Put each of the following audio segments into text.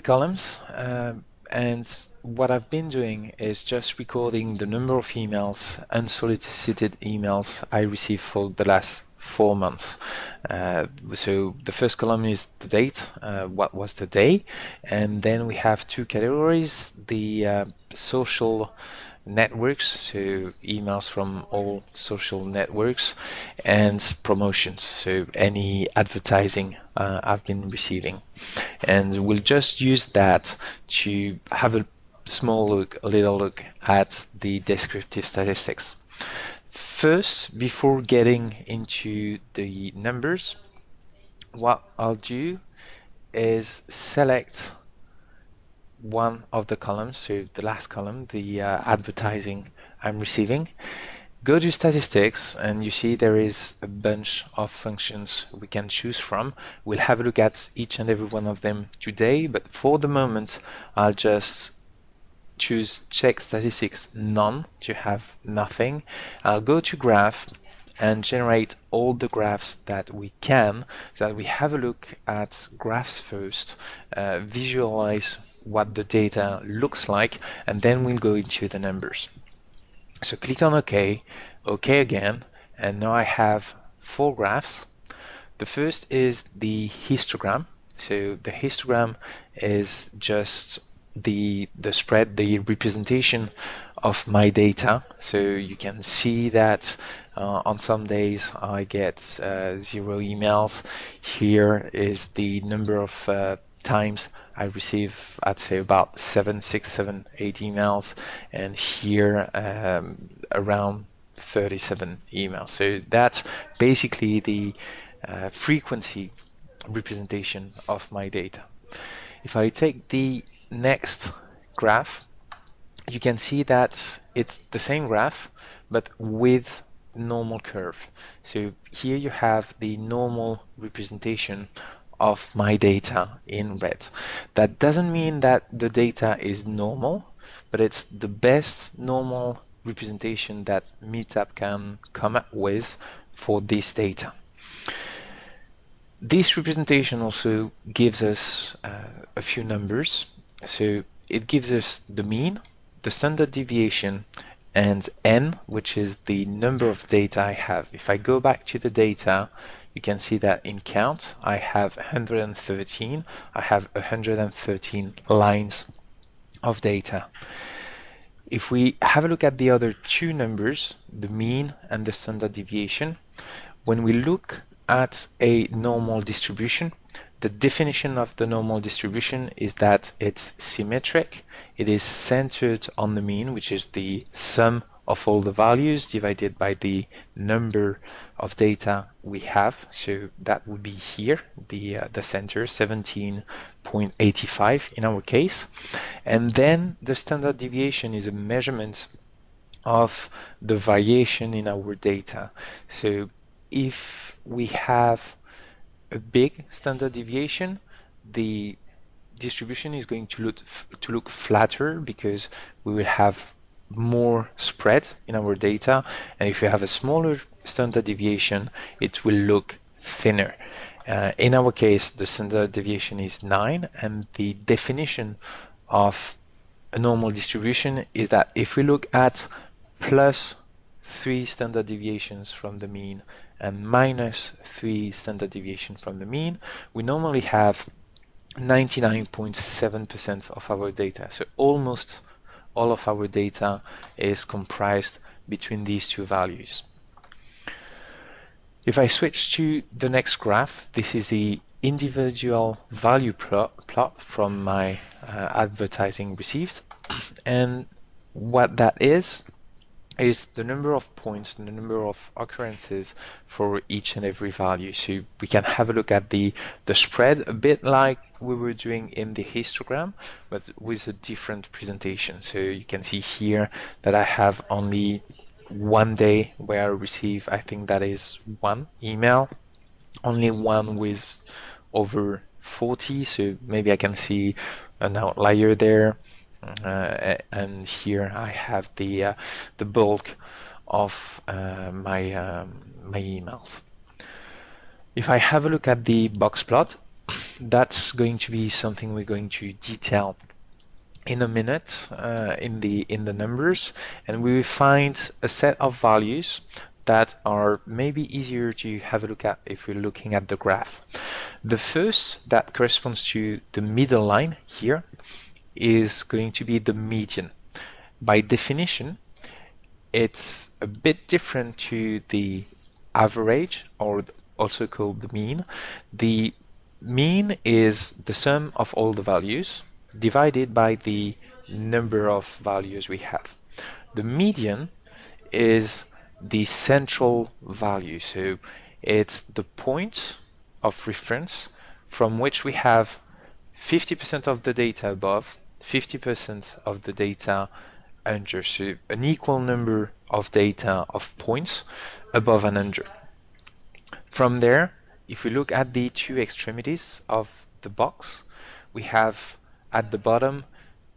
columns, and what I've been doing is just recording the number of emails, unsolicited emails I received for the last 4 months. So the first column is the date, what was the day, and then we have two categories, the social networks, so emails from all social networks, and promotions, so any advertising I've been receiving. And we'll just use that to have a little look at the descriptive statistics. First, before getting into the numbers, what I'll do is select one of the columns, so the last column, the advertising I'm receiving. Go to statistics and you see there is a bunch of functions we can choose from. We'll have a look at each and every one of them today, but for the moment I'll just choose check statistics none to have nothing. I'll go to graph and generate all the graphs that we can, so that we have a look at graphs first, visualize what the data looks like, and then we'll go into the numbers. So click on OK, OK again, and now I have 4 graphs. The first is the histogram. So the histogram is just the spread, the representation of my data. So you can see that on some days I get 0 emails. Here is the number of times I receive, I'd say about 7, 6, 7, 8 emails, and here around 37 emails. So that's basically the frequency representation of my data. If I take the next graph, you can see that it's the same graph but with normal curve. So here you have the normal representation of my data in red. That doesn't mean that the data is normal, but it's the best normal representation that Meetup can come up with for this data. This representation also gives us a few numbers. So it gives us the mean, the standard deviation, and n, which is the number of data I have. If I go back to the data, you can see that in count I have 113. I have 113 lines of data. If we have a look at the other two numbers, the mean and the standard deviation, when we look at a normal distribution, the definition of the normal distribution is that it's symmetric. It is centered on the mean, which is the sum of all the values divided by the number of data we have. So that would be here, the center, 17.85 in our case. And then the standard deviation is a measurement of the variation in our data. So if we have a big standard deviation, the distribution is going to look flatter because we will have more spread in our data, and if you have a smaller standard deviation, it will look thinner. In our case, the standard deviation is 9, and the definition of a normal distribution is that if we look at plus 3 standard deviations from the mean and minus 3 standard deviation from the mean, we normally have 99.7% of our data. So almost all of our data is comprised between these two values. If I switch to the next graph, this is the individual value plot from my advertising received, and what that is the number of points, the number of occurrences for each and every value. So we can have a look at the spread, a bit like we were doing in the histogram, but with a different presentation. So you can see here that I have only one day where I receive, I think that is 1 email, only one with over 40, so maybe I can see an outlier there. And here I have the bulk of my emails. If I have a look at the box plot, That's going to be something we're going to detail in a minute in the numbers, and we will find a set of values that are maybe easier to have a look at if we're looking at the graph. The first that corresponds to the middle line here is going to be the median. By definition, it's a bit different to the average, or also called the mean. The mean is the sum of all the values divided by the number of values we have. The median is the central value, so it's the point of reference from which we have 50% of the data above, 50% of the data under, so an equal number of data of points above and under. From there, if we look at the two extremities of the box, we have at the bottom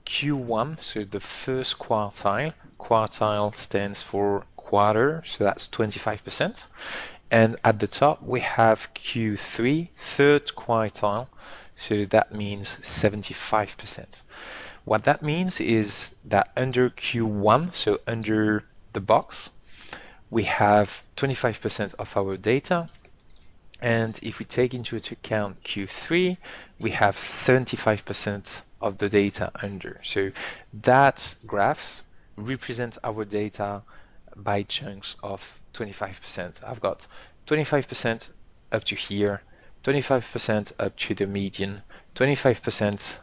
Q1, so the first quartile. Quartile stands for quarter, so that's 25%. And at the top we have Q3, third quartile, so that means 75%. What that means is that under Q1, so under the box, we have 25% of our data. And if we take into account Q3, we have 75% of the data under. So that graph represents our data by chunks of 25%. I've got 25% up to here, 25% up to the median, 25%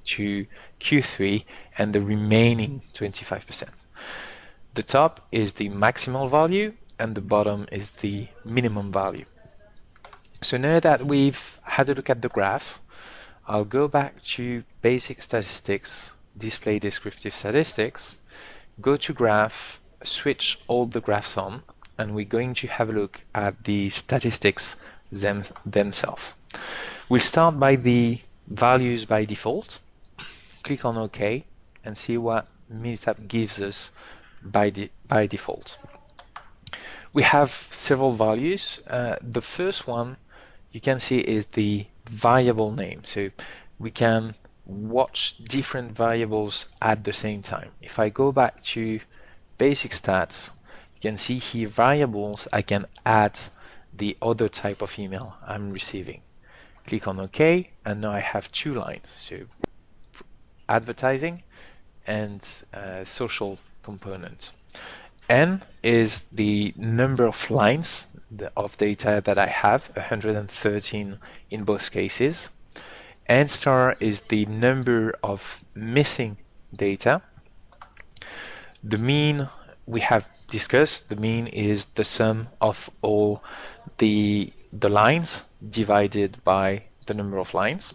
to Q3, and the remaining 25%. The top is the maximal value and the bottom is the minimum value. So now that we've had a look at the graphs, I'll go back to basic statistics, display descriptive statistics, go to graph, switch all the graphs on, and we're going to have a look at the statistics themselves. We'll start by the values by default, click on OK, and see what Minitab gives us by default. We have several values. The first one you can see is the variable name. So we can watch different variables at the same time. If I go back to basic stats, you can see here variables. I can add the other type of email I'm receiving. Click on OK, and now I have two lines. So advertising and social component. N is the number of lines of data that I have, 113 in both cases. N star is the number of missing data. The mean we have discussed, the mean is the sum of all the lines divided by the number of lines.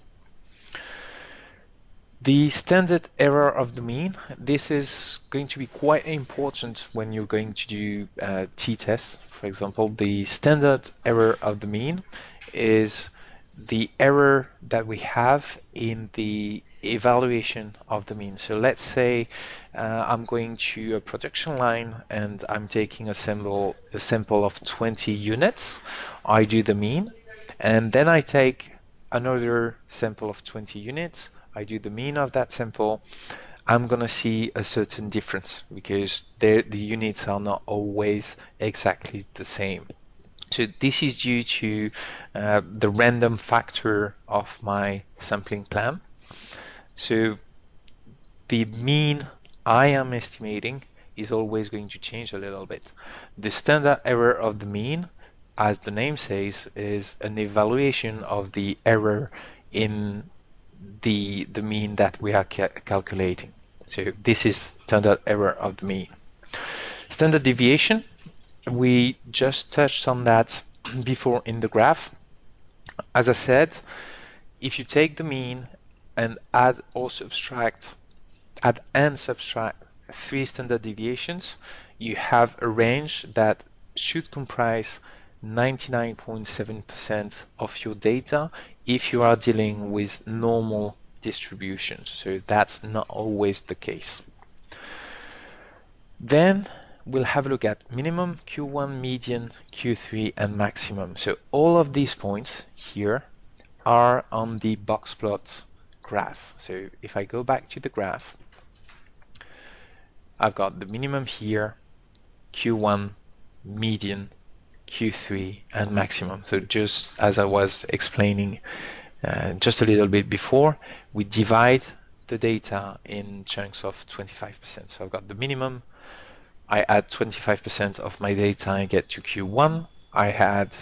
The standard error of the mean, this is going to be quite important when you're going to do t-tests. For example, the standard error of the mean is the error that we have in the evaluation of the mean. So let's say I'm going to a production line and I'm taking a sample of 20 units. I do the mean, and then I take another sample of 20 units. I do the mean of that sample. I'm gonna see a certain difference because the units are not always exactly the same. So this is due to the random factor of my sampling plan. So the mean I am estimating is always going to change a little bit. The standard error of the mean, as the name says, is an evaluation of the error in the mean that we are calculating. So this is standard error of the mean. Standard deviation, we just touched on that before in the graph. As I said, if you take the mean and add and subtract 3 standard deviations, you have a range that should comprise 99.7% of your data if you are dealing with normal distributions. So that's not always the case. Then we'll have a look at minimum, Q1, median, Q3, and maximum. So all of these points here are on the box plot graph. So if I go back to the graph, I've got the minimum here, Q1, median, Q3, and maximum. So just as I was explaining just a little bit before, we divide the data in chunks of 25%. So I've got the minimum, I add 25% of my data, I get to Q1, I add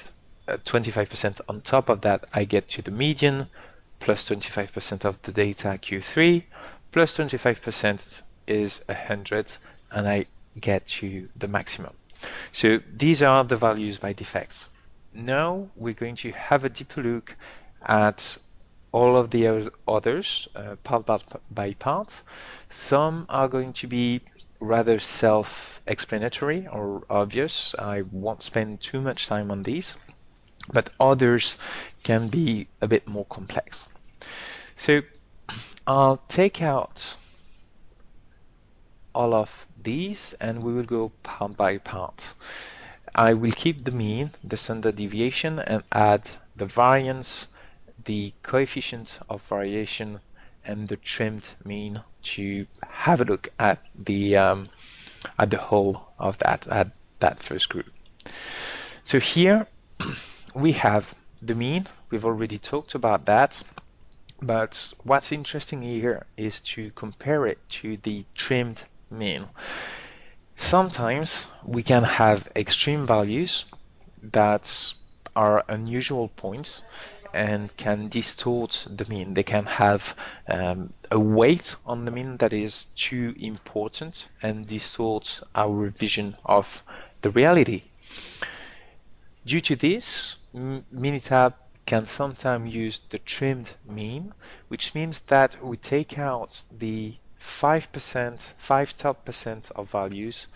25% on top of that, I get to the median, plus 25% of the data Q3, plus 25% is 100, and I get to the maximum. So these are the values by defect. Now we're going to have a deeper look at all of the others, part by part. Some are going to be rather self-explanatory or obvious. I won't spend too much time on these, but others can be a bit more complex. So I'll take out all of these and we will go part by part. I will keep the mean, the standard deviation, and add the variance, the coefficient of variation, and the trimmed mean to have a look at the whole of that, at that first group. So here we have the mean. We've already talked about that. But what's interesting here is to compare it to the trimmed mean. Sometimes we can have extreme values that are unusual points and can distort the mean. They can have a weight on the mean that is too important and distort our vision of the reality. Due to this, Minitab can sometimes use the trimmed mean, which means that we take out the 5%, 5 top percent of values,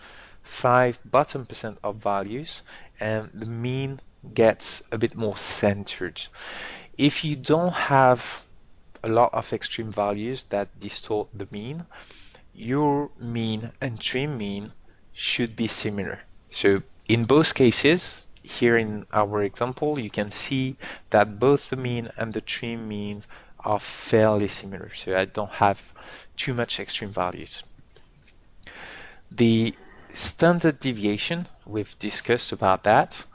5 bottom percent of values, and the mean gets a bit more centered. If you don't have a lot of extreme values that distort the mean, your mean and trim mean should be similar. So in both cases, here in our example, you can see that both the mean and the trim mean are fairly similar. So I don't have too much extreme values. The standard deviation, we've discussed about that.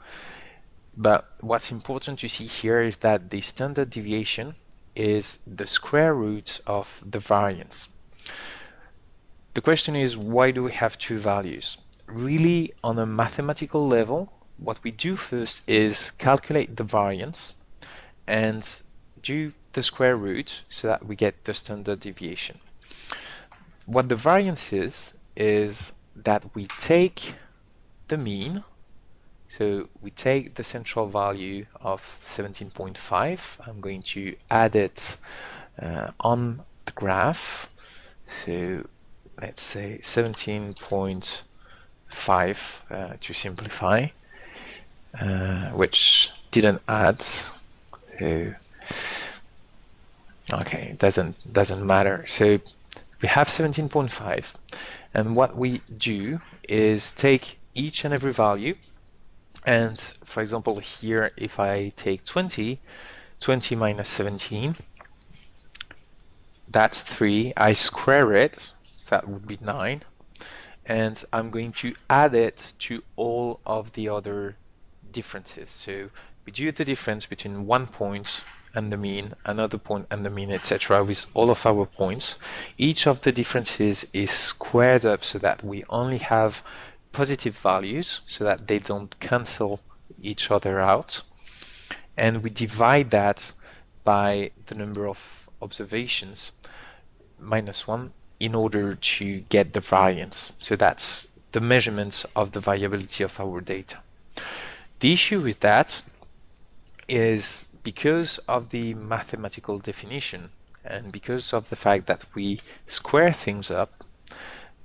But what's important to see here is that the standard deviation is the square root of the variance. The question is, why do we have two values? Really, on a mathematical level, what we do first is calculate the variance and do the square root so that we get the standard deviation. What the variance is that we take the mean, so we take the central value of 17.5. I'm going to add it on the graph. So let's say 17.5 to simplify, which didn't add. So okay, it doesn't matter. So we have 17.5, and what we do is take each and every value. And for example, here, if I take 20 minus 17, that's 3. I square it, so that would be 9. And I'm going to add it to all of the other differences. So we do the difference between 1 point and the mean, another point and the mean, etc. with all of our points. Each of the differences is squared up so that we only have positive values, so that they don't cancel each other out, and we divide that by the number of observations, -1, in order to get the variance. So that's the measurement of the variability of our data. The issue with that is because of the mathematical definition and because of the fact that we square things up,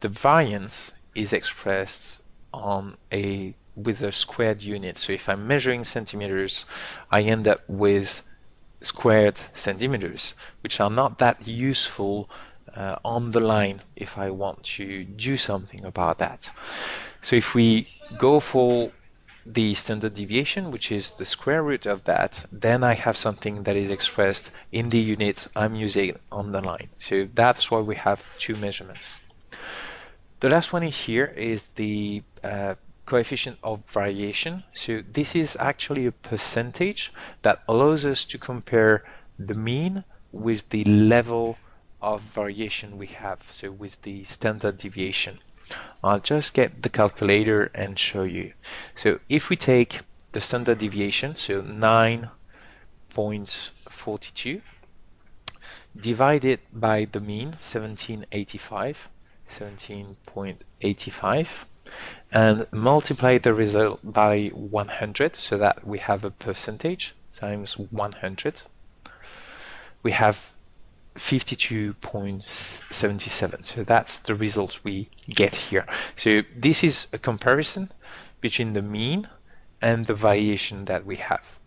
the variance is expressed with a squared unit. So if I'm measuring centimeters, I end up with squared centimeters, which are not that useful on the line if I want to do something about that. So if we go for the standard deviation, which is the square root of that, then I have something that is expressed in the unit I'm using on the line. So that's why we have two measurements. The last one in here is the coefficient of variation. So this is actually a percentage that allows us to compare the mean with the level of variation we have, so with the standard deviation. I'll just get the calculator and show you. So if we take the standard deviation, so 9.42, divide it by the mean, 17.85, and multiply the result by 100, so that we have a percentage times 100. We have 52.77. So that's the result we get here. So this is a comparison between the mean and the variation that we have.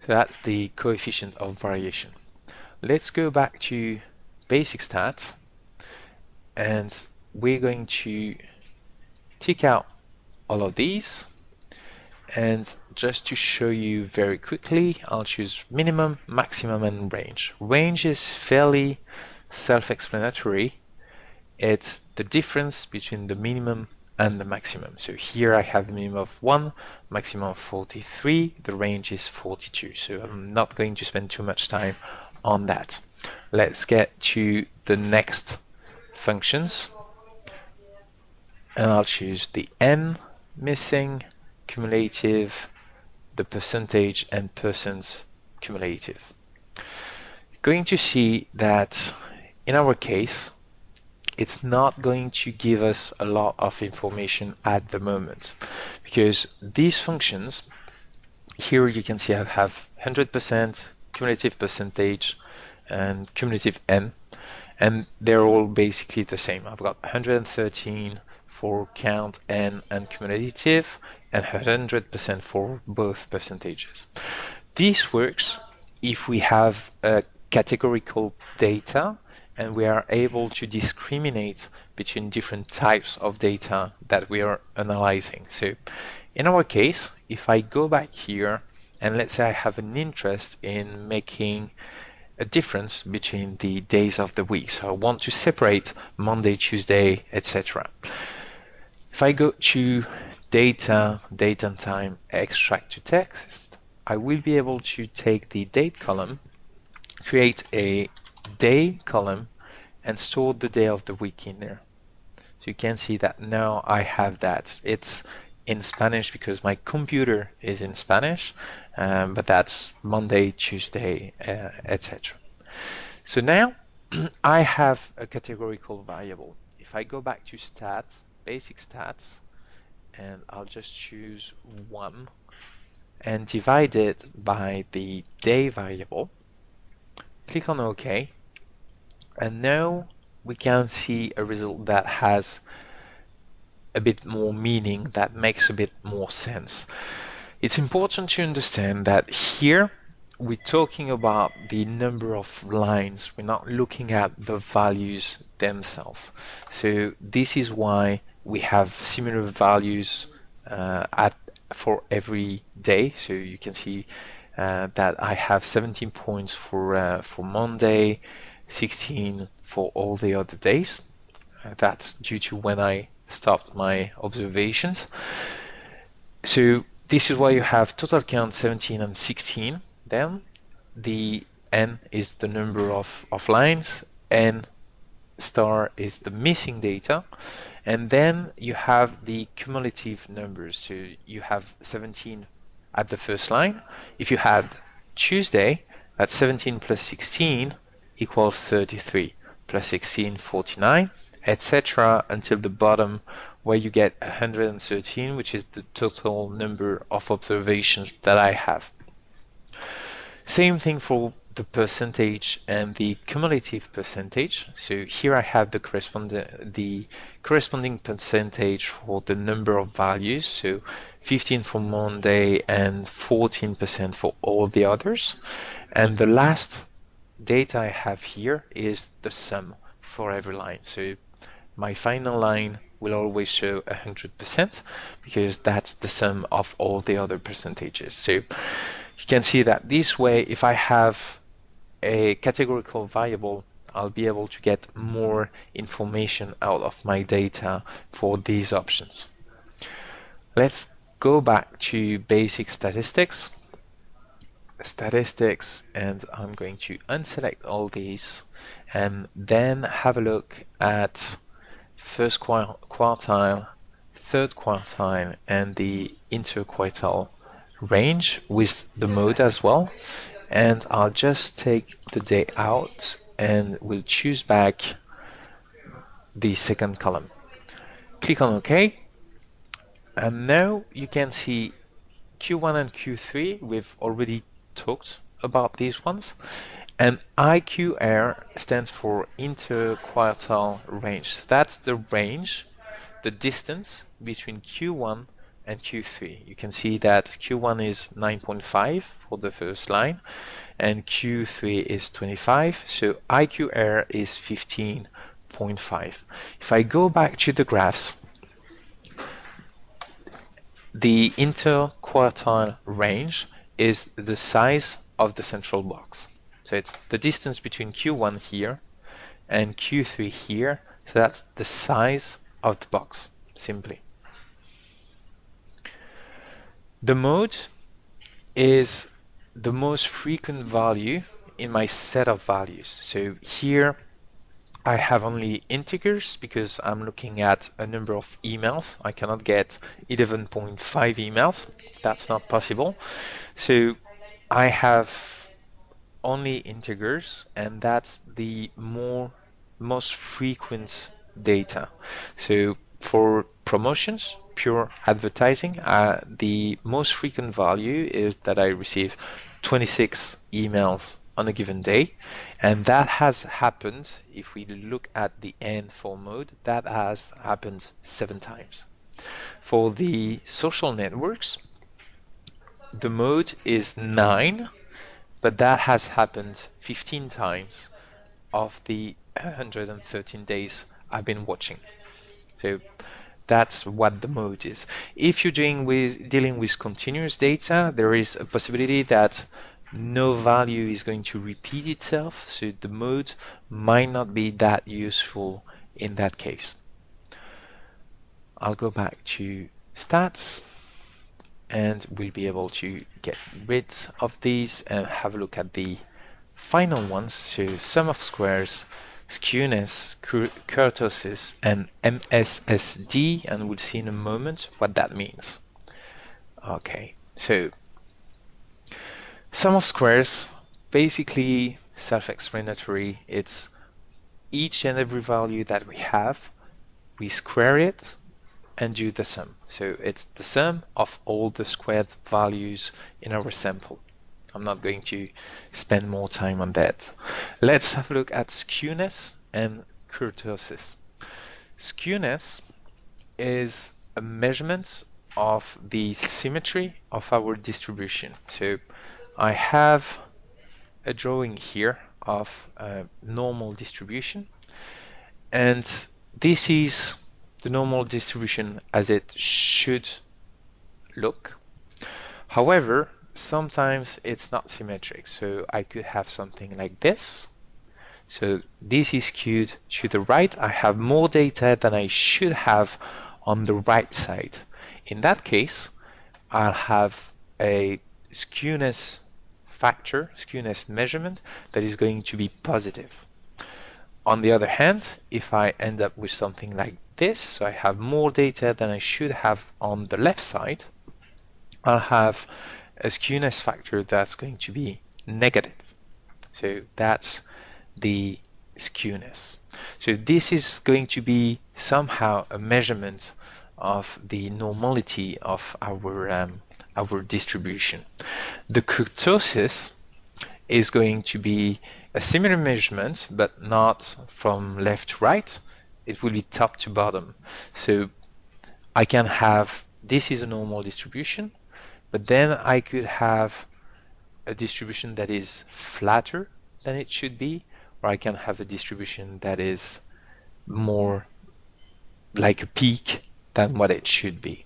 So that's the coefficient of variation. Let's go back to basic stats, and we're going to tick out all of these. And just to show you very quickly, I'll choose minimum, maximum, and range. Range is fairly self-explanatory. It's the difference between the minimum and the maximum. So here I have the minimum of 1, maximum of 43, the range is 42. So I'm not going to spend too much time on that. Let's get to the next functions. And I'll choose the n missing, cumulative, the percentage, and percent cumulative. You're going to see that in our case, it's not going to give us a lot of information at the moment, because these functions, here you can see I have 100%, cumulative percentage, and cumulative n, and they're all basically the same. I've got 113 for count n and cumulative, and 100% for both percentages. This works if we have a categorical data and we are able to discriminate between different types of data that we are analyzing. So in our case, if I go back here and let's say I have an interest in making a difference between the days of the week, so I want to separate Monday, Tuesday, etc. If I go to data, date and time, extract to text, I will be able to take the date column, create a day column, and store the day of the week in there. So you can see that now I have that. It's in Spanish because my computer is in Spanish, but that's Monday, Tuesday, etc. So now I have a categorical variable. If I go back to stats, basic stats, and I'll just choose 1 and divide it by the day variable, click on OK, and now we can see a result that has a bit more meaning, that makes a bit more sense. It's important to understand that here we're talking about the number of lines. We're not looking at the values themselves. So this is why we have similar values for every day. So you can see that I have 17 points for Monday, 16 for all the other days. That's due to when I stopped my observations. So this is why you have total count 17 and 16. Then the n is the number of lines, n star is the missing data, and then you have the cumulative numbers. So you have 17 at the first line. If you had Tuesday, that's 17 plus 16 equals 33, plus 16, 49, etc. until the bottom where you get 113, which is the total number of observations that I have. Same thing for the percentage and the cumulative percentage. So here I have the corresponding percentage for the number of values. So 15 for Monday and 14% for all the others. And the last data I have here is the sum for every line. So my final line will always show 100% because that's the sum of all the other percentages. So you can see that this way, if I have a categorical variable, I'll be able to get more information out of my data for these options. Let's go back to basic statistics. And I'm going to unselect all these and then have a look at first quartile, third quartile, and the interquartile range with the mode as well. And I'll just take the day out and we'll choose back the second column. Click on OK. And now you can see Q1 and Q3. We've already talked about these ones. And IQR stands for interquartile range. So that's the range, the distance between Q1 and Q3. You can see that Q1 is 9.5 for the first line and Q3 is 25. So IQR is 15.5. If I go back to the graphs, the interquartile range is the size of the central box. So it's the distance between Q1 here and Q3 here. So that's the size of the box, simply. The mode is the most frequent value in my set of values. So here I have only integers because I'm looking at a number of emails. I cannot get 11.5 emails. That's not possible. So I have only integers, and that's the most frequent data. So for promotions, pure advertising, the most frequent value is that I receive 26 emails on a given day, and that has happened, if we look at the N for mode, that has happened 7 times. For the social networks, the mode is 9, but that has happened 15 times of the 113 days I've been watching. So that's what the mode is. If you're dealing with continuous data, there is a possibility that no value is going to repeat itself, so the mode might not be that useful in that case. I'll go back to stats and we'll be able to get rid of these and have a look at the final ones. So sum of squares, skewness, kurtosis, and MSSD, and we'll see in a moment what that means. Okay, so sum of squares, basically self-explanatory. It's each and every value that we have, we square it and do the sum. So it's the sum of all the squared values in our sample. I'm not going to spend more time on that. Let's have a look at skewness and kurtosis. Skewness is a measurement of the symmetry of our distribution. So I have a drawing here of a normal distribution, and this is the normal distribution as it should look. However, sometimes it's not symmetric, so I could have something like this. So this is skewed to the right. I have more data than I should have on the right side. In that case, I'll have a skewness factor, skewness measurement that is going to be positive. On the other hand, if I end up with something like this, so I have more data than I should have on the left side, I'll have a skewness factor that's going to be negative. So that's the skewness. So this is going to be somehow a measurement of the normality of our distribution. The kurtosis is going to be a similar measurement, but not from left to right. It will be top to bottom. So I can have, this is a normal distribution, but then I could have a distribution that is flatter than it should be, or I can have a distribution that is more like a peak than what it should be.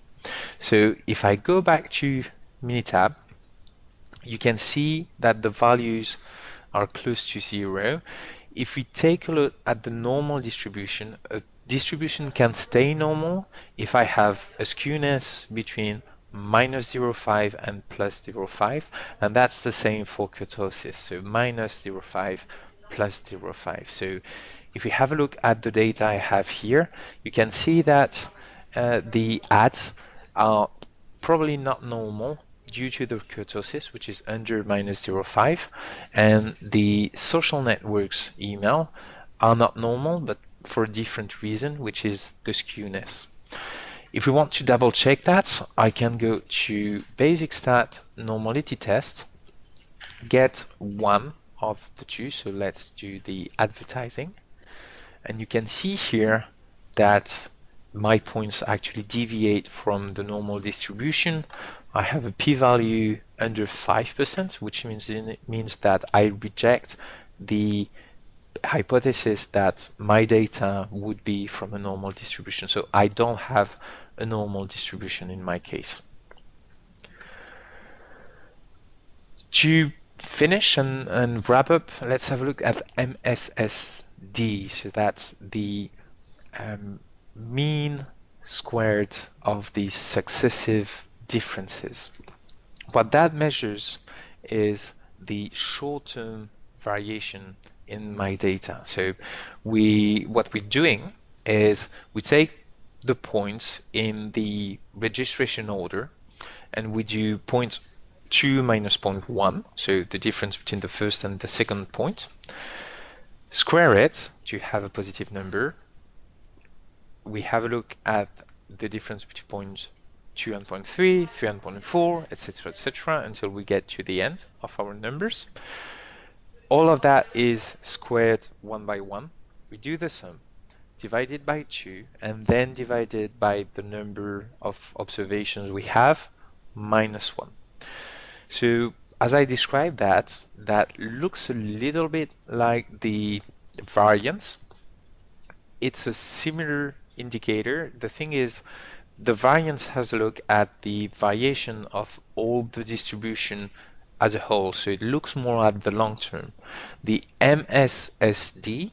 So if I go back to Minitab, you can see that the values are close to 0. If we take a look at the normal distribution, a distribution can stay normal if I have a skewness between minus 0.5 and plus 0.5, and that's the same for kurtosis, so minus 0.5 plus 0.5. So if we have a look at the data I have here, you can see that the ads are probably not normal due to the kurtosis, which is under minus 0.5, and the social networks email are not normal, but for a different reason, which is the skewness. If we want to double check that, I can go to basic stat normality test, get one of the two, so let's do the advertising, and you can see here that my points actually deviate from the normal distribution. I have a p-value under 5%, which means that I reject the hypothesis that my data would be from a normal distribution. So I don't have a normal distribution in my case. To finish and wrap up, let's have a look at MSSD. So that's the mean squared of the successive differences. What that measures is the short-term variation in my data. So what we're doing is we take the points in the registration order and we do point 2 minus point 1, so the difference between the first and the second point, square it to have a positive number. We have a look at the difference between point 2 and point 3, 3 and point 4, etc., until we get to the end of our numbers. All of that is squared one by one. We do the sum, divided by 2, and then divided by the number of observations we have, minus 1. So as I described that looks a little bit like the variance. It's a similar indicator. The thing is, the variance has a look at the variation of all the distribution as a whole, so it looks more at the long term. The MSSD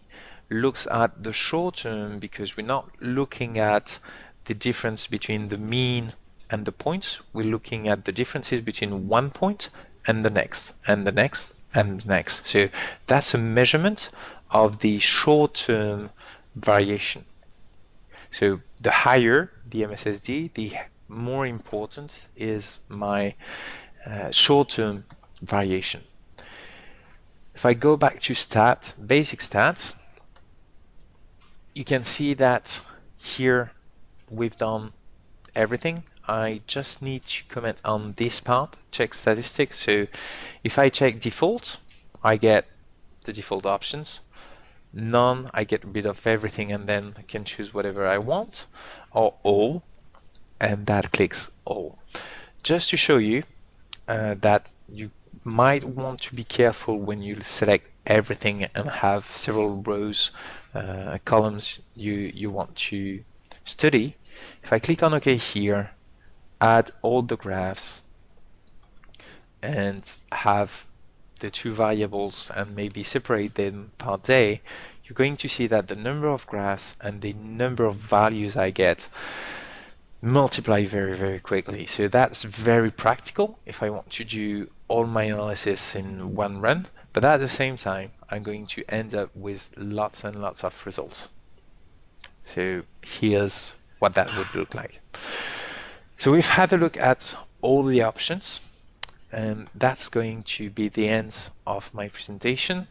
looks at the short term because we're not looking at the difference between the mean and the points. We're looking at the differences between one point and the next, and the next, and the next. So that's a measurement of the short-term variation. So the higher the MSSD, the more important is my short-term variation. If I go back to basic stats, you can see that here we've done everything. I just need to comment on this part, check statistics. So if I check default, I get the default options. None, I get rid of everything and then I can choose whatever I want, or all, and that clicks all. Just to show you that you might want to be careful when you select everything and have several rows, columns you want to study. If I click on OK here, add all the graphs and have the two variables and maybe separate them per day, you're going to see that the number of graphs and the number of values I get multiply very, very quickly. So that's very practical if I want to do all my analysis in one run, but at the same time, I'm going to end up with lots and lots of results. So here's what that would look like. So we've had a look at all the options, and that's going to be the end of my presentation.